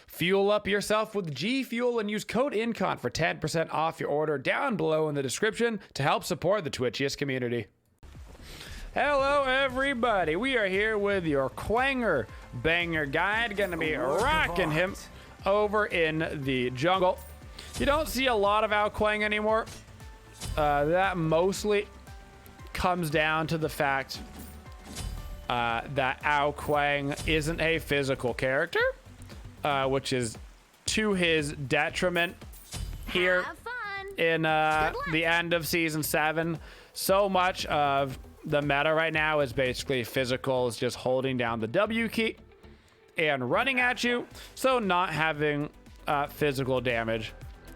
Fuel up yourself with G Fuel and use code Incon for 10% off your order down below in the description to help support the Twitchiest community. Hello everybody, we are here with your Quanger Banger guide. Gonna be rocking him over in the jungle. You don't see a lot of Ao Kuang anymore. That mostly comes down to the fact that Ao Kuang isn't a physical character, which is to his detriment here in the end of season 7. So much of the meta right now is basically physicals just holding down the W key and running at you. So not having physical damage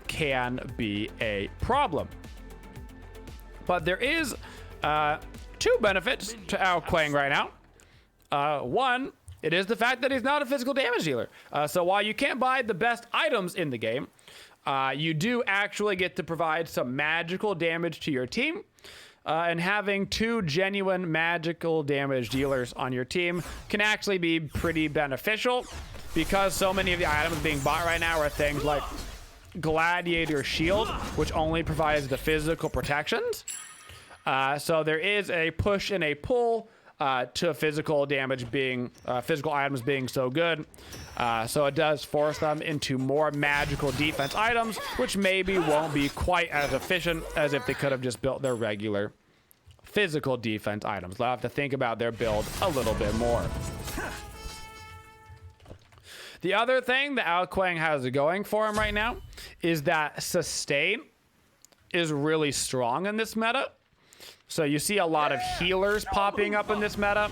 can be a problem. But there is two benefits to Ao Kuang right now. One, it is the fact that he's not a physical damage dealer. So while you can't buy the best items in the game, you do actually get to provide some magical damage to your team. And having two genuine magical damage dealers on your team can actually be pretty beneficial, because so many of the items being bought right now are things like Gladiator Shield, which only provides the physical protections. So there is a push and a pull to physical damage being, physical items being so good. So it does force them into more magical defense items, which maybe won't be quite as efficient as if they could have just built their regular physical defense items. They'll have to think about their build a little bit more. The other thing that Ao Kuang has going for him right now is that sustain is really strong in this meta. So you see a lot of healers popping up in this meta.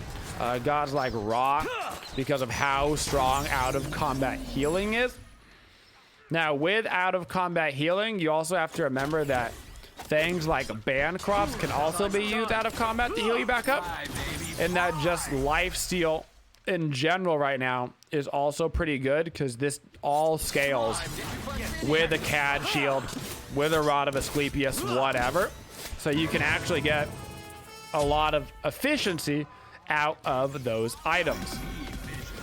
Gods like Ra, because of how strong out of combat healing is. Now with out of combat healing, you also have to remember that things like ban crops can also be used out of combat to heal you back up. And that just lifesteal in general right now is also pretty good, because this all scales with a CAD shield, with a Rod of Asclepius, whatever. So you can actually get a lot of efficiency out of those items.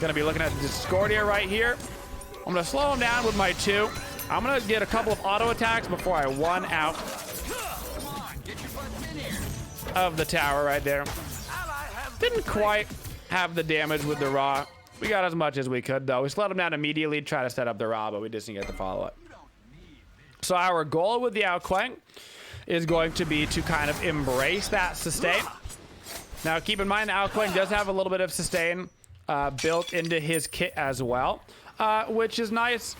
Gonna be looking at Discordia right here. I'm gonna slow him down with my 2. I'm gonna get a couple of auto attacks before I 1 out of the tower right there. Didn't quite have the damage with the Ra. We got as much as we could though. We slowed him down immediately, try to set up the Ra, but we just didn't get the follow up. So our goal with the Ao Kuang is going to be to kind of embrace that sustain. Now keep in mind, Ao Kuang does have a little bit of sustain built into his kit as well, which is nice.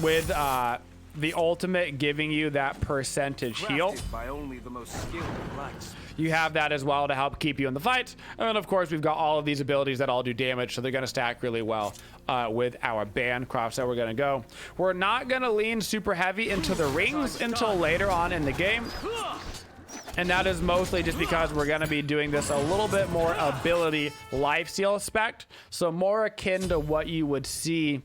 With the ultimate giving you that percentage heal. You have that as well to help keep you in the fight. And then of course we've got all of these abilities that all do damage, so they're gonna stack really well with our ban crops that we're gonna go. We're not gonna lean super heavy into the rings until later on in the game. And that is mostly just because we're gonna be doing this a little bit more ability lifesteal spec. So more akin to what you would see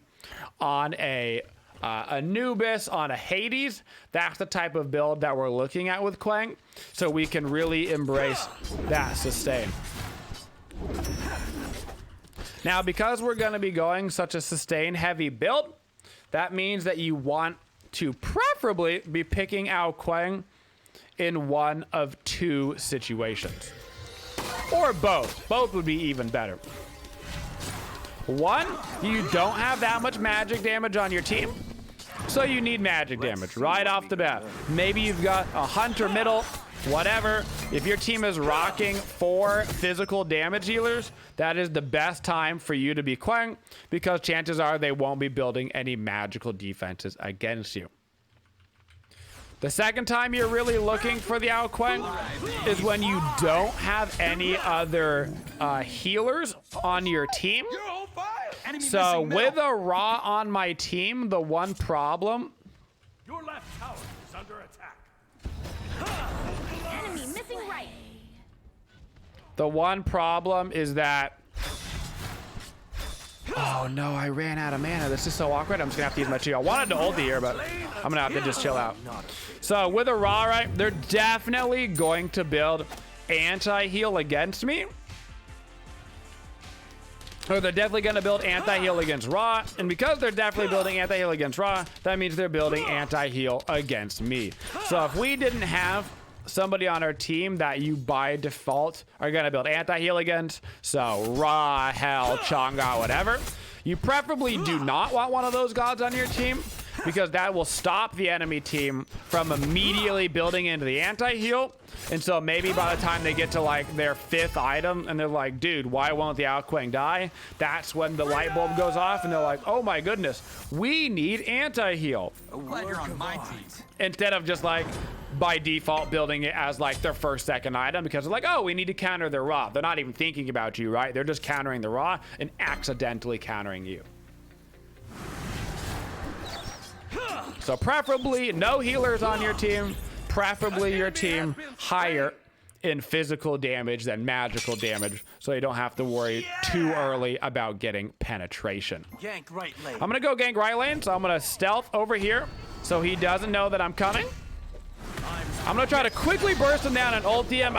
on a Anubis, on a Hades. That's the type of build that we're looking at with Kuang, so we can really embrace that sustain. Now because we're going to be going such a sustain heavy build, that means that you want to preferably be picking Ao Kuang in one of 2 situations, or both. Both would be even better. One, you don't have that much magic damage on your team, so you need magic damage right off the bat. Maybe you've got a hunter middle, whatever. If your team is rocking 4 physical damage dealers, that is the best time for you to be Kuang, because chances are they won't be building any magical defenses against you. The second time you're really looking for the Ao Kuang is when you don't have any other healers on your team. So with a Ra on my team, the one problem... Your left tower is under attack. Enemy missing right. The one problem is that... Oh no, I ran out of mana. This is so awkward. I'm just gonna have to use my chi. I wanted to ulti here, but I'm gonna have to just chill out. So with a Ra, right, they're definitely going to build anti-heal against me. Or they're definitely going to build anti-heal against Ra. And because they're definitely building anti-heal against Ra, that means they're building anti-heal against me. So if we didn't have somebody on our team that you by default are going to build anti-heal against, so Ra, Hell, Chang'e, whatever, you preferably do not want one of those gods on your team, because that will stop the enemy team from immediately building into the anti-heal. And so maybe by the time they get to like their 5th item and they're like, dude, why won't the Ao Kuang die? That's when the light bulb goes off and they're like, oh my goodness, we need anti-heal. Glad you're on my team. Instead of just like by default building it as like their 1st, 2nd item, because they're like, oh, we need to counter their Ra. They're not even thinking about you, right? They're just countering the Ra and accidentally countering you. So preferably no healers on your team, preferably your team higher in physical damage than magical damage, so you don't have to worry too early about getting penetration. Gank right lane. I'm gonna go gank right lane, so I'm gonna stealth over here so he doesn't know that I'm coming. I'm gonna try to quickly burst him down and ulti him.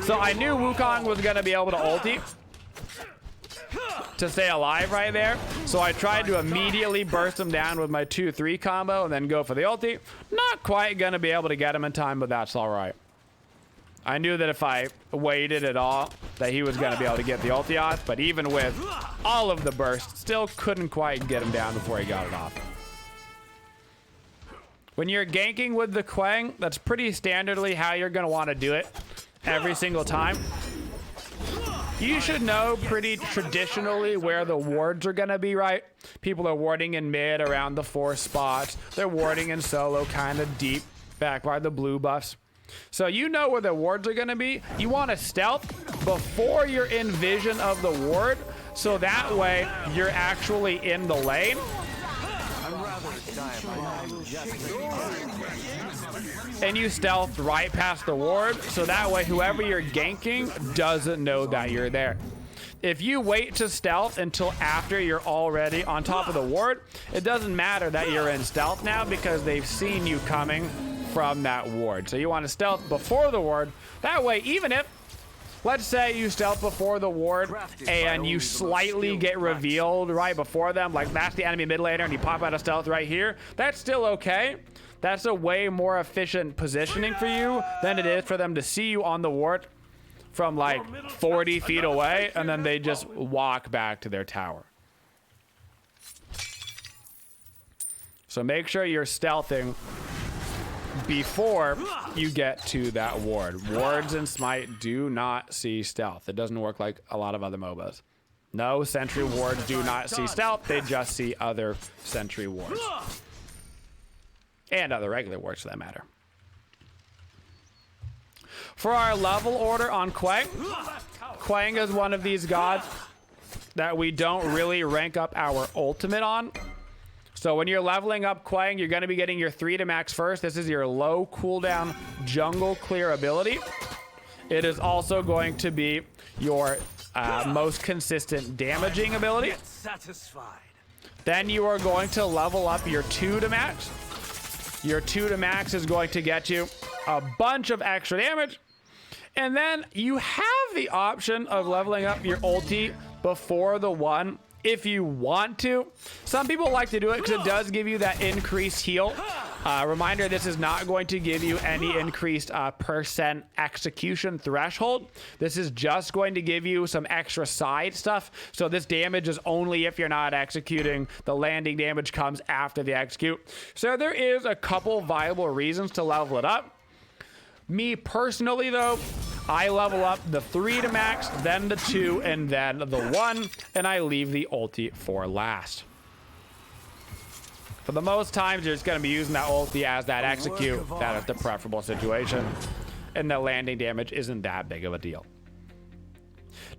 So I knew Wukong was gonna be able to ulti to stay alive right there. So I tried to immediately burst him down with my 2-3 combo and then go for the ulti. Not quite gonna be able to get him in time, but that's all right. I knew that if I waited at all, that he was gonna be able to get the ulti off, but even with all of the bursts, still couldn't quite get him down before he got it off. When you're ganking with the Kuang, that's pretty standardly how you're gonna wanna do it every single time. You should know pretty traditionally where the wards are gonna be, right? People are warding in mid around the 4 spots. They're warding in solo kind of deep back by the blue buffs. So you know where the wards are gonna be. You wanna stealth before you're in vision of the ward, so that way you're actually in the lane. And you stealth right past the ward, so that way whoever you're ganking doesn't know that you're there. If you wait to stealth until after you're already on top of the ward, it doesn't matter that you're in stealth now because they've seen you coming from that ward. So you want to stealth before the ward. That way, even if, let's say you stealth before the ward and you slightly get revealed right before them, like that's the enemy mid laner and you pop out of stealth right here, that's still okay. That's a way more efficient positioning for you than it is for them to see you on the ward from like 40 feet away and then they just walk back to their tower. So make sure you're stealthing before you get to that ward. Wards in Smite do not see stealth. It doesn't work like a lot of other MOBAs. No, sentry wards do not see stealth. They just see other sentry wards. And other regular wards for that matter. For our level order on Kuang, Kuang is one of these gods that we don't really rank up our ultimate on. So when you're leveling up Kuang, you're going to be getting your 3 to max first. This is your low cooldown jungle clear ability. It is also going to be your most consistent damaging ability. Then you are going to level up your 2 to max. Your 2 to max is going to get you a bunch of extra damage. And then you have the option of leveling up your ulti before the 1 if you want to. Some people like to do it because it does give you that increased heal. Reminder, this is not going to give you any increased percent execution threshold. This is just going to give you some extra side stuff. So this damage is only if you're not executing. The landing damage comes after the execute. So there is a couple viable reasons to level it up. Me personally though, I level up the 3 to max, then the 2, and then the 1, and I leave the ulti for last. For the most times, you're just going to be using that ulti as that execute. That is the preferable situation. And the landing damage isn't that big of a deal.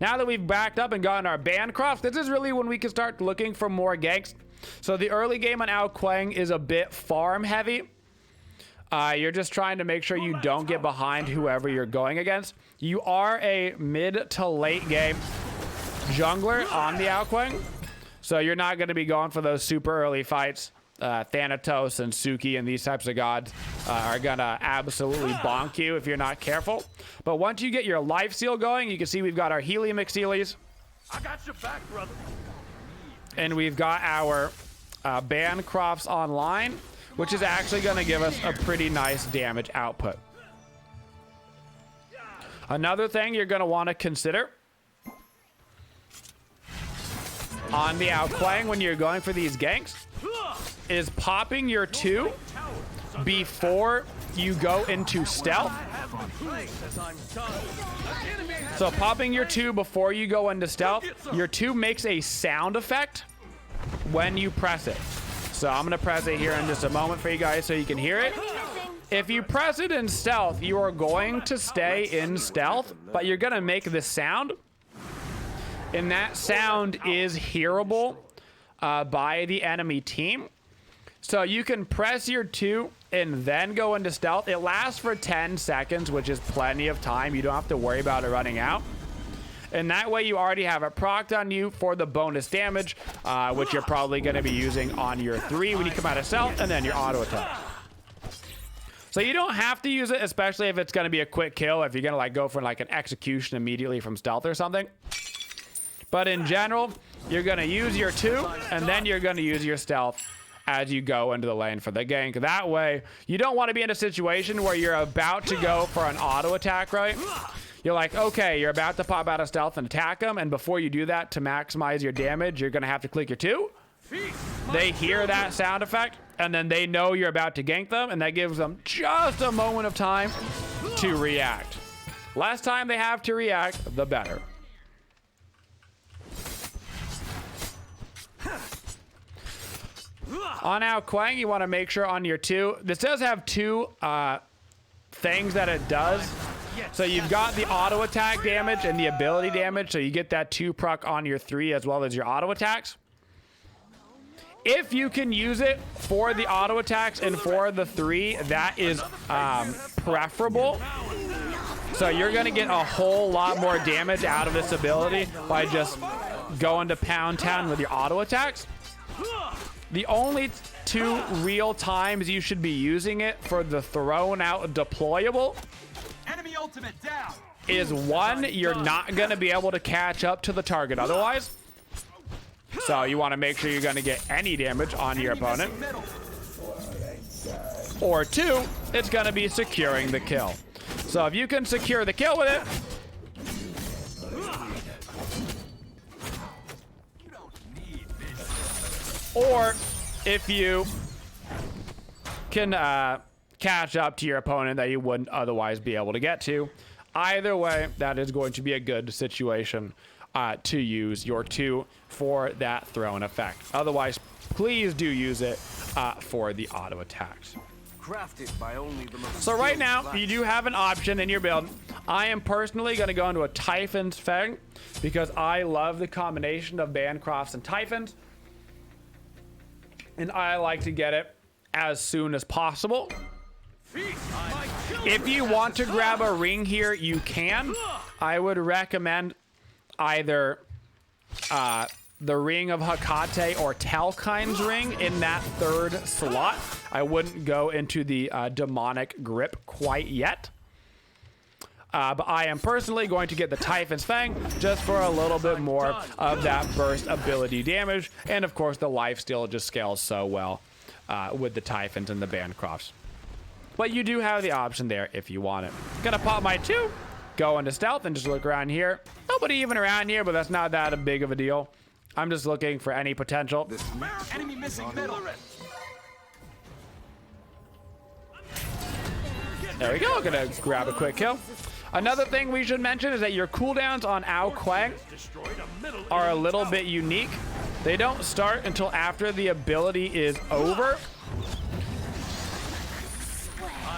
Now that we've backed up and gotten our Bancroft, this is really when we can start looking for more ganks. So the early game on Ao Kuang is a bit farm heavy. You're just trying to make sure you don't get behind whoever you're going against. You are a mid to late game jungler on the Ao Kuang, so you're not going to be going for those super early fights. Thanatos and Suki and these types of gods are going to absolutely bonk you if you're not careful. But once you get your life steal going, you can see we've got our Helium Exilies. I got your back, brother. And we've got our Bancrofts online, which is actually going to give us a pretty nice damage output. Another thing you're going to want to consider on the Ao Kuang when you're going for these ganks is popping your 2 before you go into stealth. So popping your 2 before you go into stealth, your 2 makes a sound effect when you press it. So I'm gonna press it here in just a moment for you guys so you can hear it. If you press it in stealth, you are going to stay in stealth, but you're gonna make this sound. And that sound is hearable by the enemy team. So you can press your 2 and then go into stealth. It lasts for 10 seconds, which is plenty of time. You don't have to worry about it running out. And that way you already have it procced on you for the bonus damage, which you're probably going to be using on your 3 when you come out of stealth, and then your auto attack. So you don't have to use it, especially if it's going to be a quick kill, if you're going to like go for like an execution immediately from stealth or something. But in general, you're going to use your 2, and then you're going to use your stealth as you go into the lane for the gank. That way, you don't want to be in a situation where you're about to go for an auto attack, right? You're like, okay, you're about to pop out of stealth and attack them, and before you do that, to maximize your damage, you're going to have to click your 2. They hear that sound effect, and then they know you're about to gank them, and that gives them just a moment of time to react. Less time they have to react, the better. On Ao Kuang, you want to make sure on your 2, this does have 2 things that it does. So you've got the auto attack damage and the ability damage, so you get that 2 proc on your 3 as well as your auto attacks. If you can use it for the auto attacks and for the 3, that is preferable. So you're going to get a whole lot more damage out of this ability by just going to Pound Town with your auto attacks. The only 2 real times you should be using it for the thrown out deployable Enemy ultimate down. is 1, you're not going to be able to catch up to the target otherwise. So you want to make sure you're going to get any damage on your opponent. Or 2, it's going to be securing the kill. So if you can secure the kill with it, or if you can catch up to your opponent that you wouldn't otherwise be able to get to, either way, that is going to be a good situation to use your 2 for that thrown effect. Otherwise, please do use it for the auto attacks. Crafted by only the most So right now, you do have an option in your build. I am personally going to go into a Typhon's Fang because I love the combination of Bancrofts and Typhons. And I like to get it as soon as possible. If you want to grab a ring here, you can. I would recommend either the Ring of Hecate or Talkine's ring in that 3rd slot. I wouldn't go into the demonic grip quite yet. But I am personally going to get the Typhon's Fang just for a little bit more of that burst ability damage. And of course, the lifesteal just scales so well with the Typhons and the Bancrofts. But you do have the option there if you want it. Gonna pop my 2, go into stealth, and just look around here. Nobody even around here, but that's not that big of a deal. I'm just looking for any potential. Enemy missing middle. There we go. Gonna grab a quick kill. Another thing we should mention is that your cooldowns on Ao Kuang are a little bit unique. They don't start until after the ability is over.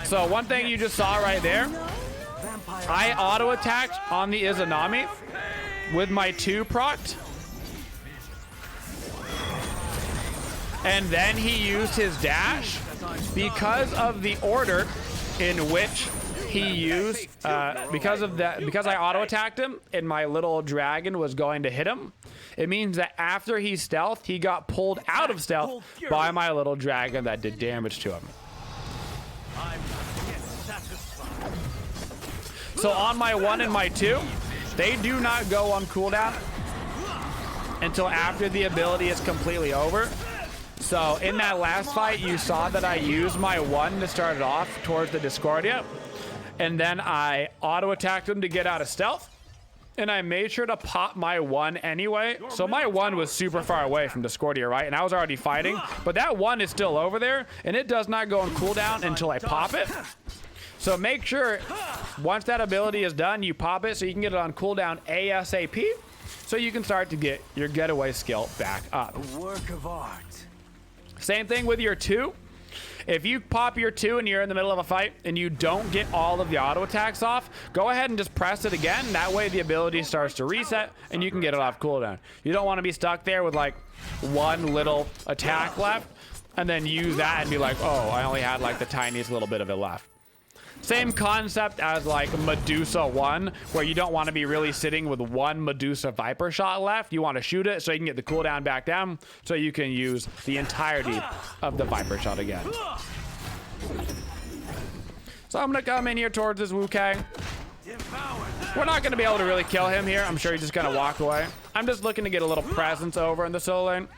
So one thing you just saw right there, I auto attacked on the Izanami with my 2 procced. And then he used his dash because of the order in which he used, because I auto attacked him and my little dragon was going to hit him. It means that after he stealthed, he got pulled out of stealth by my little dragon that did damage to him. So on my 1 and my 2, they do not go on cooldown until after the ability is completely over. So in that last fight, you saw that I used my 1 to start it off towards the Discordia, and then I auto-attacked him to get out of stealth, and I made sure to pop my 1 anyway. So my 1 was super far away from Discordia, right? And I was already fighting, but that 1 is still over there, and it does not go on cooldown until I pop it. So make sure once that ability is done, you pop it so you can get it on cooldown ASAP, so you can start to get your getaway skill back up. A work of art. Same thing with your 2. If you pop your 2 and you're in the middle of a fight and you don't get all of the auto attacks off, go ahead and just press it again. That way the ability starts to reset and you can get it off cooldown. You don't want to be stuck there with like 1 little attack left and then use that and be like, oh, I only had like the tiniest little bit of it left. Same concept as like Medusa 1, where you don't want to be really sitting with 1 Medusa Viper shot left. You want to shoot it so you can get the cooldown back down so you can use the entirety of the Viper shot again. So I'm going to come in here towards this Wu Kang. We're not going to be able to really kill him here. I'm sure he's just going to walk away. I'm just looking to get a little presence over in the solo lane.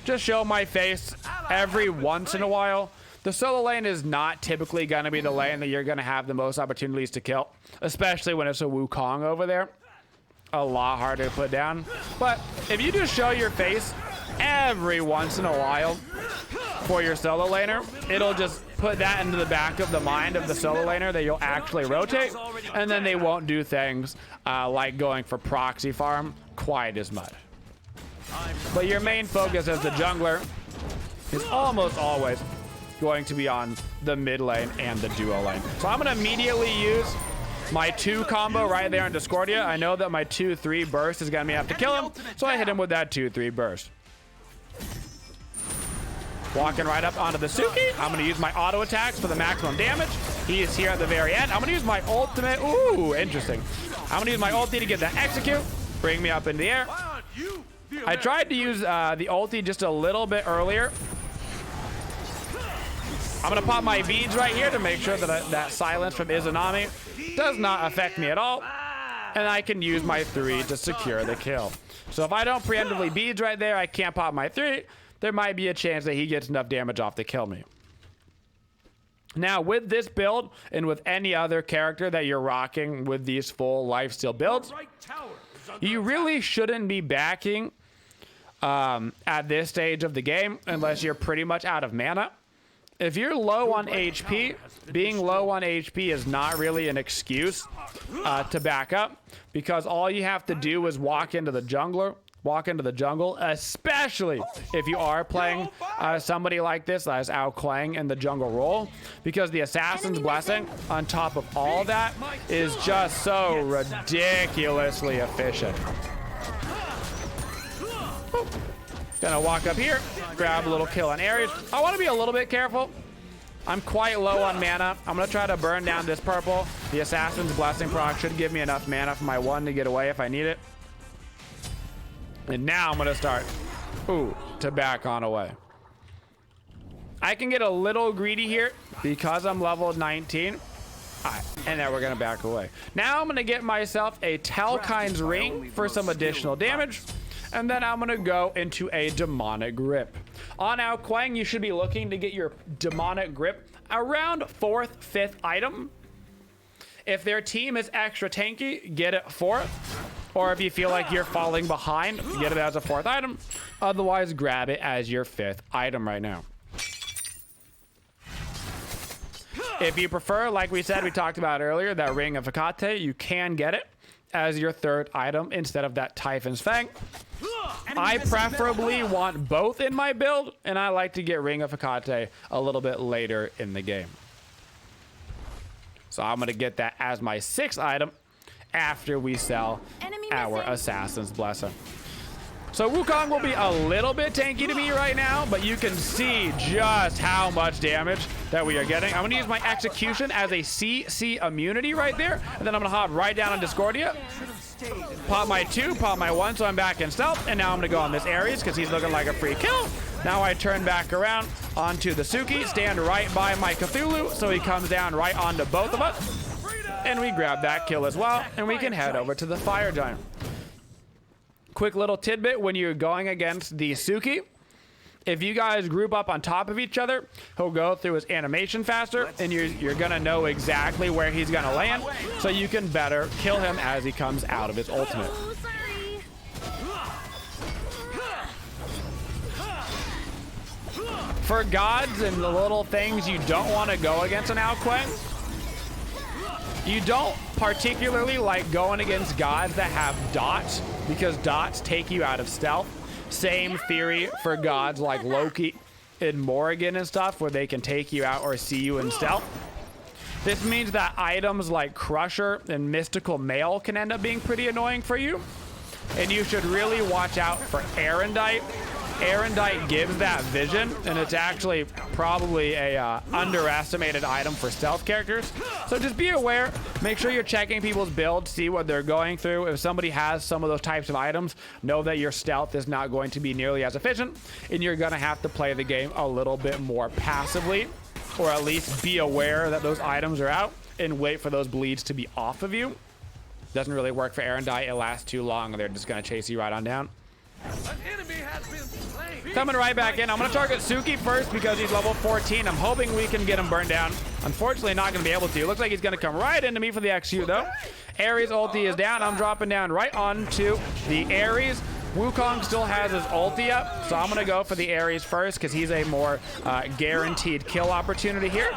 Just show my face every once in a while. The solo lane is not typically going to be the lane that you're going to have the most opportunities to kill, especially when it's a Wukong over there. A lot harder to put down. But if you just show your face every once in a while for your solo laner, it'll just put that into the back of the mind of the solo laner that you'll actually rotate, and then they won't do things like going for proxy farm quite as much. But your main focus as the jungler is almost always going to be on the mid lane and the duo lane. So I'm going to immediately use my 2 combo right there in Discordia. I know that my 2-3 burst is going to have to kill him, so I hit him with that 2-3 burst. Walking right up onto the Suki. I'm going to use my auto attacks for the maximum damage. He is here at the very end. I'm going to use my ultimate. Ooh, interesting. I'm going to use my ulti to get that execute. Bring me up in the air. I tried to use the ulti just a little bit earlier. I'm going to pop my beads right here to make sure that that silence from Izanami does not affect me at all. And I can use my 3 to secure the kill. So if I don't preemptively beads right there, I can't pop my 3. There might be a chance that he gets enough damage off to kill me. Now, with this build and with any other character that you're rocking with these full lifesteal builds, you really shouldn't be backing at this stage of the game unless you're pretty much out of mana. If you're low on HP, being low on HP is not really an excuse to back up, because all you have to do is walk into the jungle, especially if you are playing somebody like this as Ao Kuang in the jungle role, because the Assassin's Blessing on top of all that is just so ridiculously efficient. Gonna walk up here, grab a little kill on Ares. I want to be a little bit careful. I'm quite low on mana. I'm gonna try to burn down this purple. The Assassin's Blessing proc should give me enough mana for my 1 to get away if I need it. And now I'm gonna start, to back on away. I can get a little greedy here because I'm level 19. All right, and now we're gonna back away. Now I'm gonna get myself a Talkine's Ring for some additional damage. And then I'm gonna go into a Demonic Grip. On Ao Kuang, you should be looking to get your Demonic Grip around 4th, 5th item. If their team is extra tanky, get it 4th. Or if you feel like you're falling behind, get it as a 4th item. Otherwise, grab it as your 5th item right now. If you prefer, like we said, we talked about earlier, that Ring of Hecate, you can get it as your 3rd item instead of that Typhon's Fang. I preferably want both in my build, and I like to get Ring of Hecate a little bit later in the game. So I'm going to get that as my 6th item after we sell our Assassin's Blessing. So Wukong will be a little bit tanky to me right now, but you can see just how much damage that we are getting. I'm going to use my execution as a CC immunity right there, and then I'm going to hop right down on Discordia. Pop my 2, pop my 1, so I'm back in stealth, and now I'm going to go on this Ares because he's looking like a free kill. Now I turn back around onto the Suki, stand right by my Cthulhu, so he comes down right onto both of us, and we grab that kill as well, and we can head over to the Fire Giant. quick little tidbit when you're going against the Suki. If you guys group up on top of each other, he'll go through his animation faster, and you're gonna know exactly where he's gonna land, so you can better kill him as he comes out of his ultimate. Oh, sorry. For gods and the little things you don't want to go against an Ao Kuang, you don't particularly like going against gods that have dots, because dots take you out of stealth. Same theory for gods like Loki and Morrigan and stuff, where they can take you out or see you in stealth. This means that items like Crusher and Mystical Mail can end up being pretty annoying for you. And you should really watch out for Erendite. Erendite gives that vision, and it's actually probably a underestimated item for stealth characters. So just be aware. Make sure you're checking people's builds, see what they're going through. If somebody has some of those types of items, know that your stealth is not going to be nearly as efficient, and you're going to have to play the game a little bit more passively, or at least be aware that those items are out and wait for those bleeds to be off of you. Doesn't really work for Erendite. It lasts too long. They're just going to chase you right on down. An enemy has been slain. Coming right back in. I'm going to target Suki first because he's level 14. I'm hoping we can get him burned down. Unfortunately, not going to be able to. Looks like he's going to come right into me for the XU, though. Ares ulti is down. I'm dropping down right onto the Ares. Wukong still has his ulti up, so I'm going to go for the Ares first because he's a more guaranteed kill opportunity here.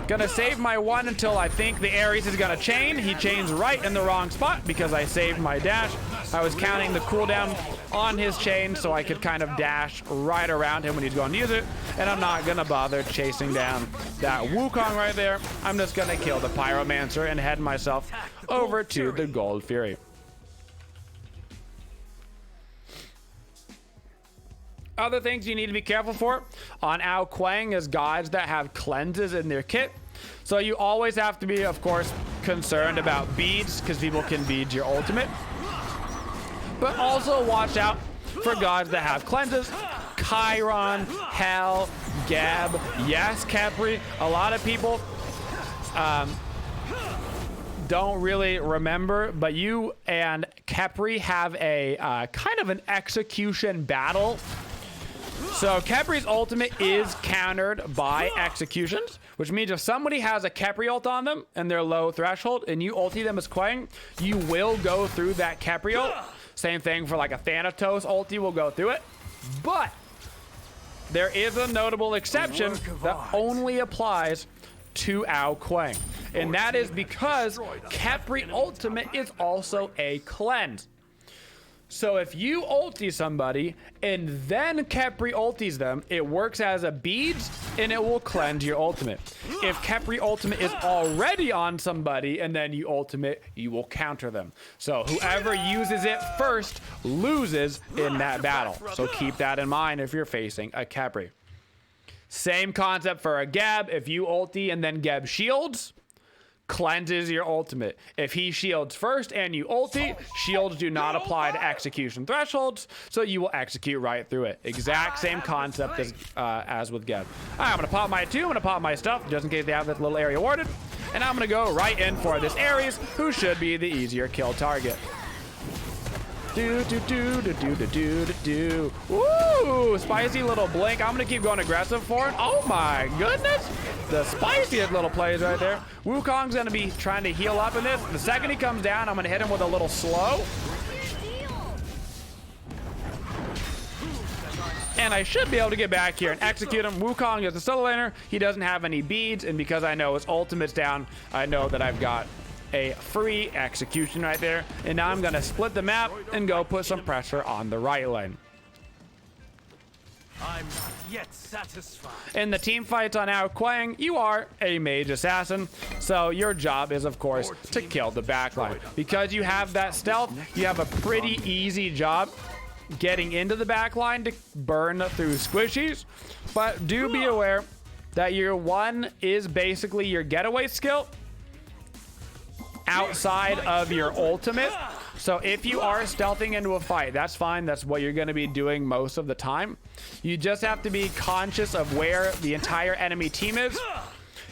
Gonna save my one until I think the Ares is gonna chain. He chains right in the wrong spot because I saved my dash. I was counting the cooldown on his chain so I could kind of dash right around him when he's going to use it. And I'm not gonna bother chasing down that Wukong right there. I'm just gonna kill the Pyromancer and head myself over to the Gold Fury. Other things you need to be careful for on Ao Kuang is gods that have cleanses in their kit. So you always have to be, of course, concerned about beads because people can bead your ultimate. But also watch out for gods that have cleanses. Chiron, Hel, Gab, yes, Khepri. A lot of people don't really remember, but you and Khepri have a kind of an execution battle. So Khepri's ultimate is countered by executions, which means if somebody has a Khepri ult on them and they're low threshold and you ulti them as Kuang, you will go through that Khepri ult. Same thing for like a Thanatos ulti will go through it. But there is a notable exception that only applies to Ao Kuang. And that is because Khepri ultimate is also a cleanse. So if you ulti somebody and then Khepri ultis them, it works as a beads and it will cleanse your ultimate. If Khepri ultimate is already on somebody and then you ultimate, you will counter them. So whoever uses it first loses in that battle. So keep that in mind if you're facing a Khepri. Same concept for a Gab. If you ulti and then Gab shields, cleanses your ultimate. If he shields first and you ulti, shields do not apply to execution thresholds, so you will execute right through it. Exact same concept as with Geb. All right, I'm gonna pop my 2, I'm gonna pop my stuff, just in case they have this little area warded, and I'm gonna go right in for this Ares, who should be the easier kill target. Ooh, spicy little blink. I'm gonna keep going aggressive for it. Oh my goodness, the spiciest little plays right there. Wukong's gonna be trying to heal up in this. The second he comes down, I'm gonna hit him with a little slow. And I should be able to get back here and execute him. Wukong is a solo laner. He doesn't have any beads, and because I know his ultimate's down, I know that I've got a free execution right there. And now I'm gonna split the map and go put some pressure on the right lane. I'm not yet satisfied. In the team fights on Ao Kuang, you are a mage assassin, so your job is, of course, to kill the backline. Because you have that stealth, you have a pretty easy job getting into the backline to burn through squishies. But do be aware that your one is basically your getaway skill outside of your ultimate. So if you are stealthing into a fight, that's fine. That's what you're going to be doing most of the time. You just have to be conscious of where the entire enemy team is.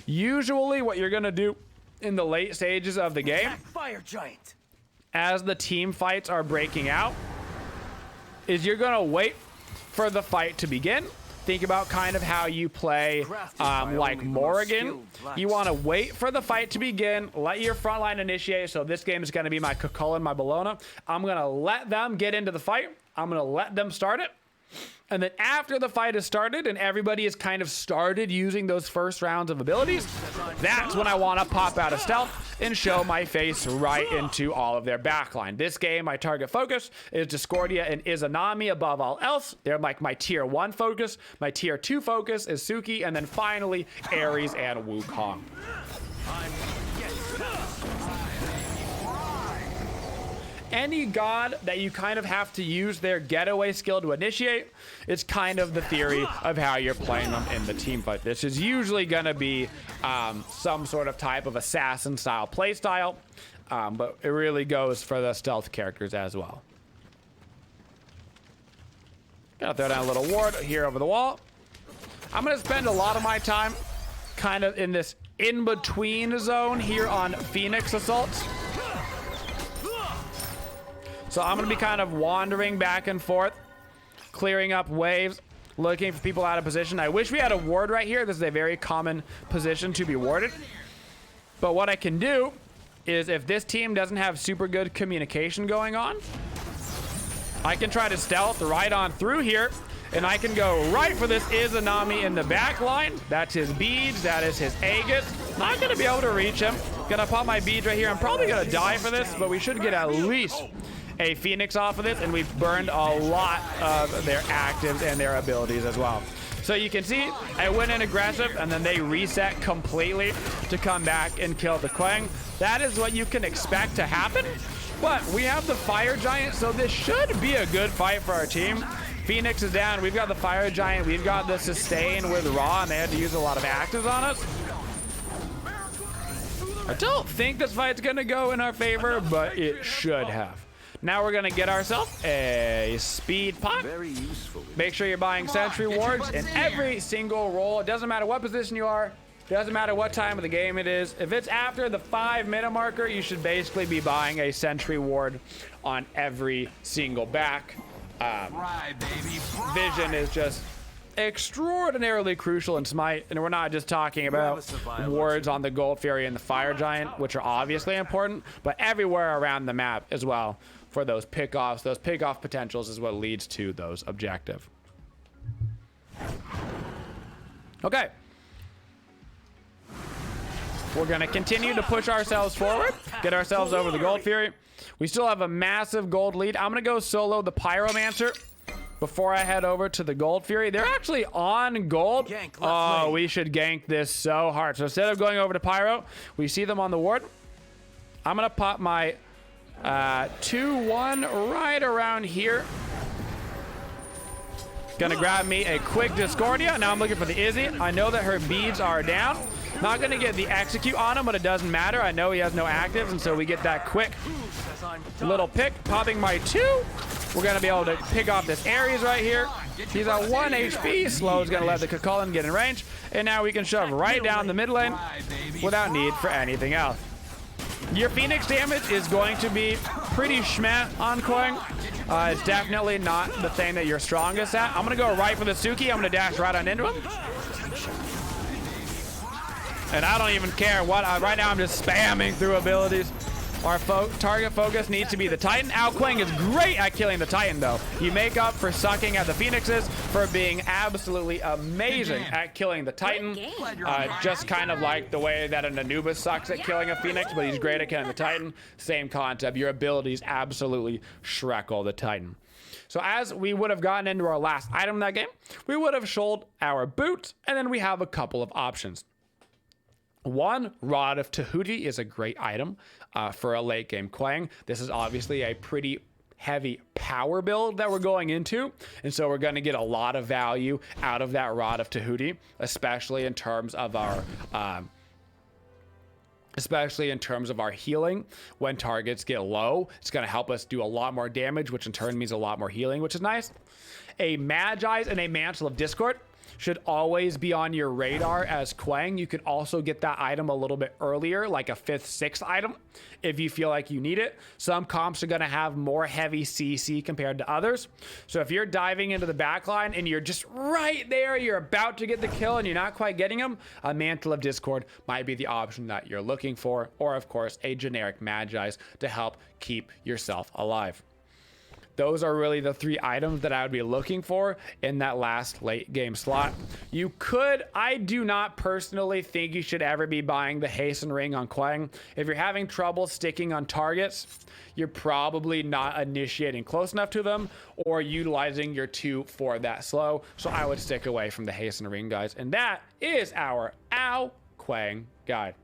Usually what you're going to do in the late stages of the game, Fire giant. as the team fights are breaking out, is you're gonna wait for the fight to begin. Think about kind of how you play like Morrigan. You want to wait for the fight to begin, let your front line initiate. So this game is going to be my Cucullin, my Bologna. I'm going to let them get into the fight. I'm going to let them start it. And then after the fight has started and everybody has kind of started using those first rounds of abilities, that's when I want to pop out of stealth and show my face right into all of their backline. This game, my target focus is Discordia and Izanami above all else. They're like my tier 1 focus. My tier 2 focus is Suki, and then finally Ares and Wukong. Any god that you kind of have to use their getaway skill to initiate, it's kind of the theory of how you're playing them in the team fight. This is usually going to be some sort of type of assassin style play style, but it really goes for the stealth characters as well. Gonna throw down a little ward here over the wall. I'm gonna spend a lot of my time kind of in this in-between zone here on Phoenix Assault. So I'm going to be kind of wandering back and forth, clearing up waves, looking for people out of position. I wish we had a ward right here. This is a very common position to be warded. But what I can do is if this team doesn't have super good communication going on, I can try to stealth right on through here, and I can go right for this Izanami in the back line. That's his beads. That is his Aegis. Not going to be able to reach him. Gonna pop my beads right here. I'm probably going to die for this, but we should get at least a Phoenix off of this, and we've burned a lot of their actives and their abilities as well. So you can see I went in aggressive and then they reset completely to come back and kill the Kuang. That is what you can expect to happen, but we have the Fire Giant, so this should be a good fight for our team. Phoenix is down, we've got the Fire Giant, we've got the sustain with Raw, and they had to use a lot of actives on us. I don't think this fight's gonna go in our favor, but it should have. Now we're gonna get ourselves a speed pot. Very useful. Make sure you're buying sentry wards in every single roll. It doesn't matter what position you are. Doesn't matter what time of the game it is. If it's after the 5-minute marker, you should basically be buying a sentry ward on every single back. Vision is just extraordinarily crucial in Smite, and we're not just talking about wards on the Gold Fury and the Fire Giant, which are obviously important, but everywhere around the map as well for those pickoffs. Those pickoff potentials is what leads to those objectives. Okay. We're going to continue to push ourselves forward, get ourselves over the Gold Fury. We still have a massive gold lead. I'm going to go solo the Pyromancer before I head over to the Gold Fury. They're actually on gold. Oh, we should gank this so hard. So instead of going over to Pyro, we see them on the ward. I'm going to pop my 2-1 right around here. Gonna grab me a quick Discordia. Now I'm looking for the Izzy. I know that her beads are down. Not gonna get the execute on him, but it doesn't matter. I know he has no actives, and so we get that quick little pick. Popping my 2. We're gonna be able to pick off this Ares right here. He's at 1 HP. Slow is gonna let the Cucullin get in range, and now we can shove right down the mid lane without need for anything else. Your Phoenix damage is going to be pretty schmeh on Kuang. It's definitely not the thing that you're strongest at. I'm gonna go right for the Suki. I'm gonna dash right on into him. And I don't even care what, right now I'm just spamming through abilities. Our target focus needs to be the Titan. Ao Kuang is great at killing the Titan though. You make up for sucking at the Phoenixes for being absolutely amazing at killing the Titan. Just kind of like the way that an Anubis sucks at killing a Phoenix, but he's great at killing the Titan. Same concept. Your abilities absolutely shreckle the Titan. So as we would have gotten into our last item in that game, we would have sold our boots, and then we have a couple of options. One, Rod of Tahuti is a great item for a late game Kuang. This is obviously a pretty heavy power build that we're going into, and so we're going to get a lot of value out of that Rod of Tahuti, especially in terms of our healing. When targets get low, it's going to help us do a lot more damage, which in turn means a lot more healing, which is nice. A Magi's and a Mantle of Discord. should always be on your radar as Kuang. You can also get that item a little bit earlier, like a 5th, 6th item, if you feel like you need it. Some comps are going to have more heavy CC compared to others. So if you're diving into the backline and you're just right there, you're about to get the kill and you're not quite getting them, a Mantle of Discord might be the option that you're looking for, or of course a generic Magi's to help keep yourself alive. Those are really the 3 items that I would be looking for in that last late game slot. You could, I do not personally think you should ever be buying the Hasten Ring on Kuang. If you're having trouble sticking on targets, you're probably not initiating close enough to them or utilizing your 2 for that slow. So I would stick away from the Hasten Ring, guys. And that is our Ao Kuang guide.